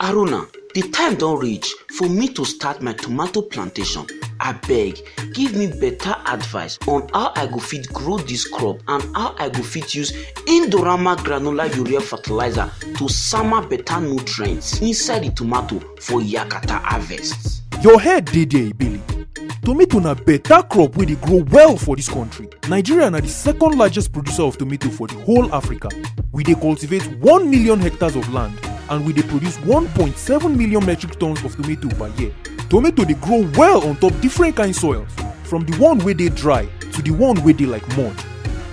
Aruna, the time don reach for me to start my tomato plantation. Abeg, give me better advice on how I go fit grow this crop and how I go fit use Indorama Granular Urea Fertilizer to sama better nutrients inside the tomato for yakata harvest. Your head dey there, Billy. Tomato na better crop wey dey grow well for dis country. Nigeria na the second largest producer of tomato for the whole Africa. We dey cultivate 1 million hectares of land and we dey produce 1.7 million metric tons of tomato per year. Tomato dey grow well on top different kind soils, from the one wey dey dry to the one wey dey like mud.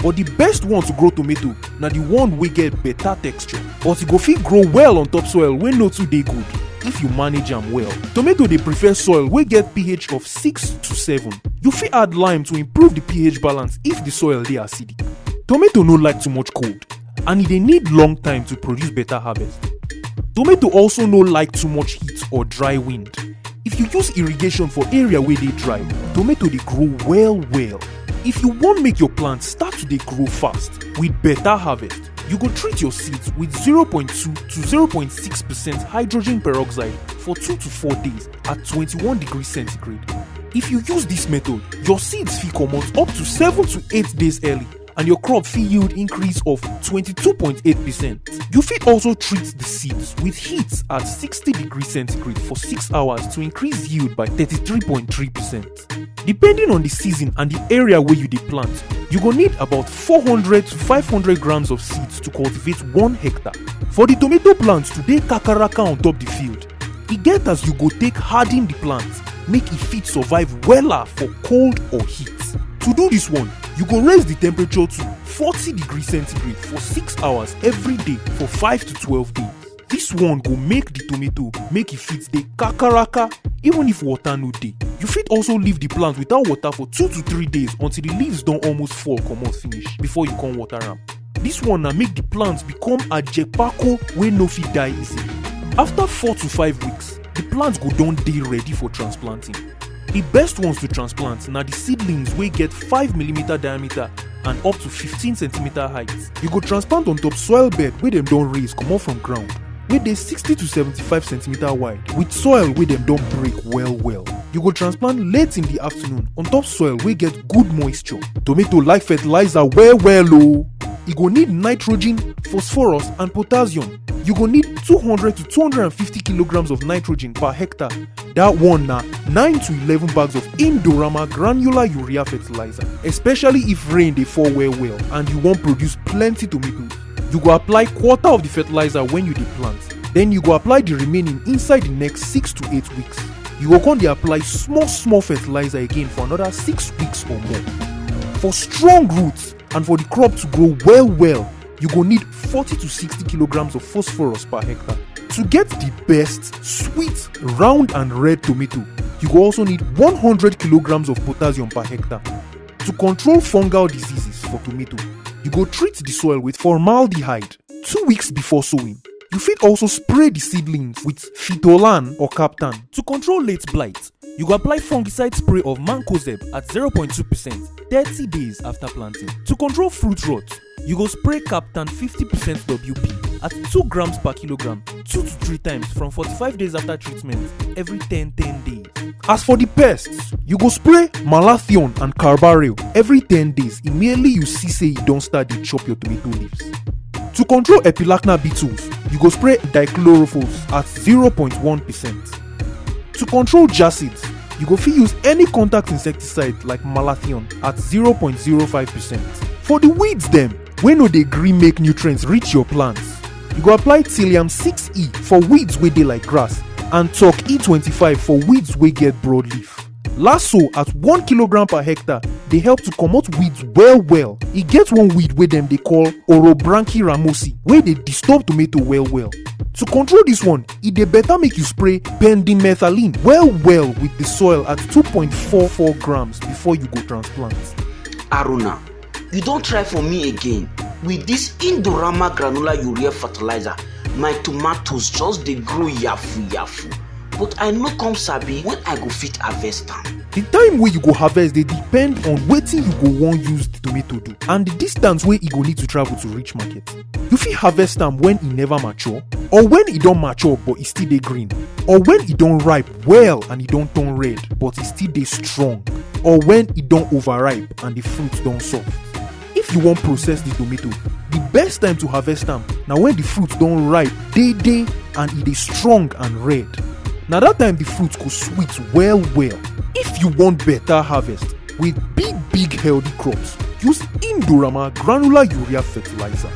But the best one to grow tomato na the one wey get better texture, but e go fit grow well on top soil wey no too dey good if you manage am well. Tomato dey prefer soil wey get pH of 6 to 7. You fit add lime to improve the pH balance if the soil dey acidic. Tomato no like too much cold and e dey need long time to produce better harvest. Tomato also no like too much heat or dry wind. If you use irrigation for area wey dey dry, tomato dey grow well. If you wan make your plant start to dey grow fast with better harvest, you go treat your seeds with 0.2 to 0.6% hydrogen peroxide for 2 to 4 days at 21 degrees centigrade. If you use this method, your seeds fit comot up to 7 to 8 days early and your crop fit yield increase of 22.8%. You fit also treat the seeds with heat at 60 degrees centigrade for 6 hours to increase yield by 33.3%. Depending on the season and the area where you dey plant, you go need about 400 to 500 grams of seeds to cultivate 1 hectare. For the tomato plant to dey kakaraka on top the field, e get as you go take harden the plant make e fit survive wella for cold or heat. To do this one, you go raise the temperature to 40 degrees centigrade for 6 hours every day for 5 to 12 days. This one go make the tomato make e fit dey kakaraka even if water no dey. You fit also leave the plant without water for 2 to 3 days until the leaves don almost fall comot finish before you come water am. This one na make the plant become ajepako wey no fit die easily. After 4 to 5 weeks, the plant go don dey ready for transplanting. The best ones to transplant na the seedlings wey get 5mm diameter and up to 15cm height. You go transplant on top soil bed wey dem don raise comot from ground, wey dey 60 to 75cm wide with soil wey dem don break well. You go transplant late in the afternoon on top soil wey get good moisture. Tomato like fertilizer well o. E go need nitrogen, phosphorus and potassium. You go need 200 to 250 kilograms of nitrogen per hectare. That one na 9 to 11 bags of Indorama Granular Urea Fertilizer. Especially if rain dey fall well and you wan produce plenty tomatoes. You go apply quarter of the fertilizer when you dey plant. Then you go apply the remaining inside the next 6 to 8 weeks. You go come dey apply small fertilizer again for another 6 weeks or more. For strong roots and for the crop to grow well, you go need 40 to 60 kilograms of phosphorus per hectare. To get the best, sweet, round and red tomato, you go also need 100 kilograms of potassium per hectare. To control fungal diseases for tomato, you go treat the soil with formaldehyde 2 weeks before sowing. You fit also spray the seedlings with Phytolan or Captan. To control late blight, you go apply fungicide spray of Mancozeb at 0.2% 30 days after planting. To control fruit rot, you go spray Captan 50% WP at 2 grams per kilogram 2 to 3 times from 45 days after treatment every 10 days. As for the pests, you go spray Malathion and Carbaryl every 10 days immediately you see say e don start dey chop your tomato leaves. To control epilacna beetles, you go spray Dichlorophoss at 0.1%. To control jassids, you go fit use any contact insecticide like Malathion at 0.05%. For the weeds dem wey no dey gree make nutrients reach your plants, you go apply Thylium 6E for weeds wey dey like grass and Talc E25 for weeds wey get broad leaf. Lasso at 1 kilogram per hectare dey help to comot weeds well. E get one weed wey dem dey call Orobranchi ramosi wey dey disturb tomato well. To control this one, e dey better make you spray pendimethalin well with the soil at 2.44 grams before you go transplant. Aruna, you don try for me again. With this Indorama Granular Urea Fertilizer, my tomatoes just dey grow yafu. but I no come sabi when I go fit harvest am. The time wey you go harvest dey depend on wetin you go wan use the tomato do and the distance wey e go need to travel to reach market. You fit harvest am when e never mature, or when e don mature but e still dey green, or when e don ripe well and e don turn red but e still dey strong, or when e don overripe and the fruit don soft. If you wan process the tomato, the best time to harvest am na when the fruit don ripe dey and e dey strong and red. Na that time the fruit go sweet well well. If you want better harvest with big healthy crops, use Indorama Granular Urea Fertilizer.